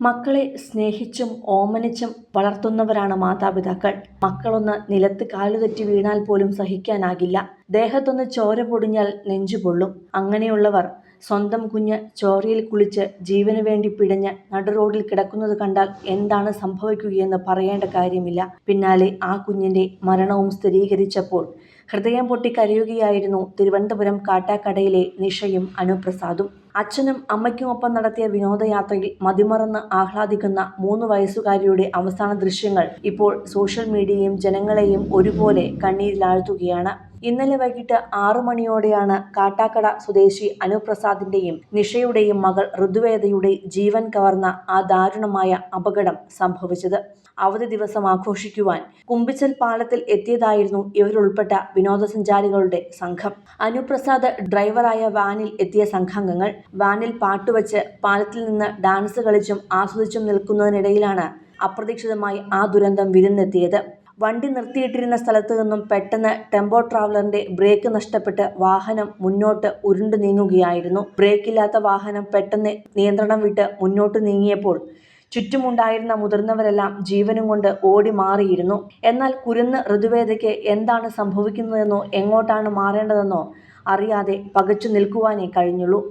മക്കളെ സ്നേഹിച്ചും ഓമനിച്ചും വളർത്തുന്നവരാണ് മാതാപിതാക്കൾ. മക്കളൊന്ന് നിലത്ത് കാലുതെറ്റി വീണാൽ പോലും സഹിക്കാനാകില്ല. ദേഹത്തൊന്ന് ചോര പൊടിഞ്ഞാൽ നെഞ്ചുപൊള്ളും. അങ്ങനെയുള്ളവർ സ്വന്തം കുഞ്ഞ് ചോരയിൽ കുളിച്ച് ജീവന് വേണ്ടി പിടഞ്ഞ് നടുറോഡിൽ കിടക്കുന്നത് കണ്ടാൽ എന്താണ് സംഭവിക്കുകയെന്ന് പറയേണ്ട കാര്യമില്ല. പിന്നാലെ ആ കുഞ്ഞിന്റെ മരണവും സ്ഥിരീകരിച്ചപ്പോൾ ഹൃദയം പൊട്ടി കരയുകയായിരുന്നു തിരുവനന്തപുരം കാട്ടാക്കടയിലെ നിഷയും അനുപ്രസാദും. അച്ഛനും അമ്മയ്ക്കുമൊപ്പം നടത്തിയ വിനോദയാത്രയിൽ മതിമറന്ന് ആഹ്ലാദിക്കുന്ന 3 വയസ്സുകാരിയുടെ അവസാന ദൃശ്യങ്ങൾ ഇപ്പോൾ സോഷ്യൽ മീഡിയയും ജനങ്ങളെയും ഒരുപോലെ കണ്ണീരിലാഴ്ത്തുകയാണ്. ഇന്നലെ വൈകിട്ട് 6 മണിയോടെയാണ് കാട്ടാക്കട സ്വദേശി അനുപ്രസാദിന്റെയും നിഷയുടെയും മകൾ ഋതുവേദയുടെ ജീവൻ കവർന്ന ആ ദാരുണമായ അപകടം സംഭവിച്ചത്. അവധി ദിവസം ആഘോഷിക്കുവാൻ കുമ്പിച്ചൽ പാലത്തിൽ എത്തിയതായിരുന്നു ഇവരുൾപ്പെട്ട വിനോദസഞ്ചാരികളുടെ സംഘം. അനുപ്രസാദ് ഡ്രൈവറായ വാനിൽ എത്തിയ സംഘാംഗങ്ങൾ വാനിൽ പാട്ടുവച്ച് പാലത്തിൽ നിന്ന് ഡാൻസ് കളിച്ചും ആസ്വദിച്ചും നിൽക്കുന്നതിനിടയിലാണ് അപ്രതീക്ഷിതമായി ആ ദുരന്തം വിരുന്നെത്തിയത്. വണ്ടി നിർത്തിയിട്ടിരുന്ന സ്ഥലത്തു നിന്നും പെട്ടെന്ന് ടെമ്പോ ട്രാവലറിന്റെ ബ്രേക്ക് നഷ്ടപ്പെട്ട് വാഹനം മുന്നോട്ട് ഉരുണ്ടു നീങ്ങുകയായിരുന്നു. ബ്രേക്കില്ലാത്ത വാഹനം പെട്ടെന്ന് നിയന്ത്രണം വിട്ട് മുന്നോട്ട് നീങ്ങിയപ്പോൾ ചുറ്റുമുണ്ടായിരുന്ന മുതിർന്നവരെല്ലാം ജീവനും കൊണ്ട് ഓടി മാറിയിരുന്നു. എന്നാൽ കുരുന്ന് ഋതുവേദയ്ക്ക് എന്താണ് സംഭവിക്കുന്നതെന്നോ എങ്ങോട്ടാണ് മാറേണ്ടതെന്നോ അറിയാതെ പകച്ചു നിൽക്കുവാനേ കഴിഞ്ഞുള്ളൂ.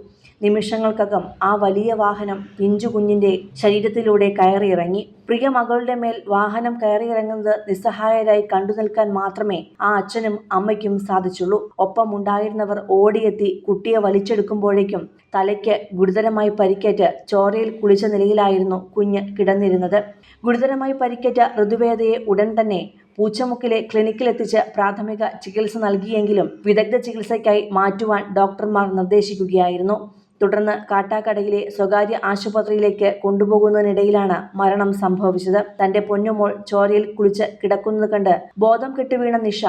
നിമിഷങ്ങൾക്കകം ആ വലിയ വാഹനം പിഞ്ചു കുഞ്ഞിന്റെ ശരീരത്തിലൂടെ കയറിയിറങ്ങി. പ്രിയ മകളുടെ മേൽ വാഹനം കയറിയിറങ്ങുന്നത് നിസ്സഹായരായി കണ്ടു നിൽക്കാൻ മാത്രമേ ആ അച്ഛനും അമ്മയ്ക്കും സാധിച്ചുള്ളൂ. ഒപ്പം ഉണ്ടായിരുന്നവർ ഓടിയെത്തി കുട്ടിയെ വലിച്ചെടുക്കുമ്പോഴേക്കും തലയ്ക്ക് ഗുരുതരമായി പരിക്കേറ്റ് ചോരയിൽ കുളിച്ച നിലയിലായിരുന്നു കുഞ്ഞ് കിടന്നിരുന്നത്. ഗുരുതരമായി പരിക്കേറ്റ ഋതുവേദയെ ഉടൻ തന്നെ പൂച്ചമുക്കിലെ ക്ലിനിക്കിലെത്തിച്ച് പ്രാഥമിക ചികിത്സ നൽകിയെങ്കിലും വിദഗ്ധ ചികിത്സയ്ക്കായി മാറ്റുവാൻ ഡോക്ടർമാർ നിർദ്ദേശിക്കുകയായിരുന്നു. തുടർന്ന് കാട്ടാക്കടയിലെ സ്വകാര്യ ആശുപത്രിയിലേക്ക് കൊണ്ടുപോകുന്നതിനിടയിലാണ് മരണം സംഭവിച്ചത്. തന്റെ പൊന്നുമോൾ ചോരയിൽ കുളിച്ച് കിടക്കുന്നത് കണ്ട് ബോധം കെട്ടുവീണ നിഷ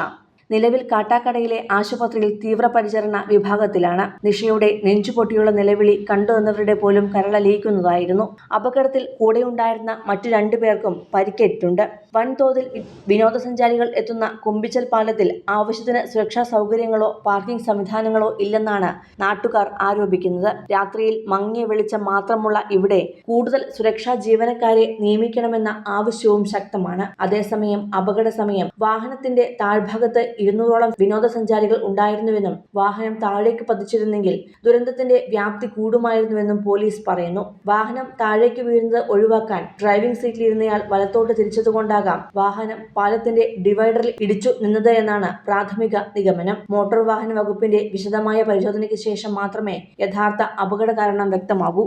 നിലവിൽ കാട്ടാക്കടയിലെ ആശുപത്രിയിൽ തീവ്രപരിചരണ വിഭാഗത്തിലാണ്. നിഷയുടെ നെഞ്ചുപൊട്ടിയുള്ള നിലവിളി കണ്ടുനിന്നവരുടെ പോലും കരളലിയിക്കുന്നതായിരുന്നു. അപകടത്തിൽ കൂടെയുണ്ടായിരുന്ന മറ്റു 2 പേർക്കും പരിക്കേറ്റിട്ടുണ്ട്. വൻതോതിൽ വിനോദസഞ്ചാരികൾ എത്തുന്ന കുമ്പിച്ചൽ പാലത്തിൽ ആവശ്യത്തിന് സുരക്ഷാ സൗകര്യങ്ങളോ പാർക്കിംഗ് സംവിധാനങ്ങളോ ഇല്ലെന്നാണ് നാട്ടുകാർ ആരോപിക്കുന്നത്. രാത്രിയിൽ മങ്ങിയ വെളിച്ചം മാത്രമുള്ള ഇവിടെ കൂടുതൽ സുരക്ഷാ ജീവനക്കാരെ നിയമിക്കണമെന്ന ആവശ്യവും ശക്തമാണ്. അതേസമയം അപകട സമയം വാഹനത്തിന്റെ താഴ്ഭാഗത്ത് 200ഓളം വിനോദസഞ്ചാരികൾ ഉണ്ടായിരുന്നുവെന്നും വാഹനം താഴേക്ക് പതിച്ചിരുന്നെങ്കിൽ ദുരന്തത്തിന്റെ വ്യാപ്തി കൂടുമായിരുന്നുവെന്നും പോലീസ് പറയുന്നു. വാഹനം താഴേക്ക് വീഴുന്നത് ഒഴിവാക്കാൻ ഡ്രൈവിംഗ് സീറ്റിലിരുന്നയാൾ വലത്തോട്ട് തിരിച്ചതുകൊണ്ടാകാം വാഹനം പാലത്തിന്റെ ഡിവൈഡറിൽ ഇടിച്ചു നിന്നത് എന്നാണ് പ്രാഥമിക നിഗമനം. മോട്ടോർ വാഹന വകുപ്പിന്റെ വിശദമായ പരിശോധനയ്ക്ക് ശേഷം മാത്രമേ യഥാർത്ഥ അപകട കാരണം വ്യക്തമാകൂ.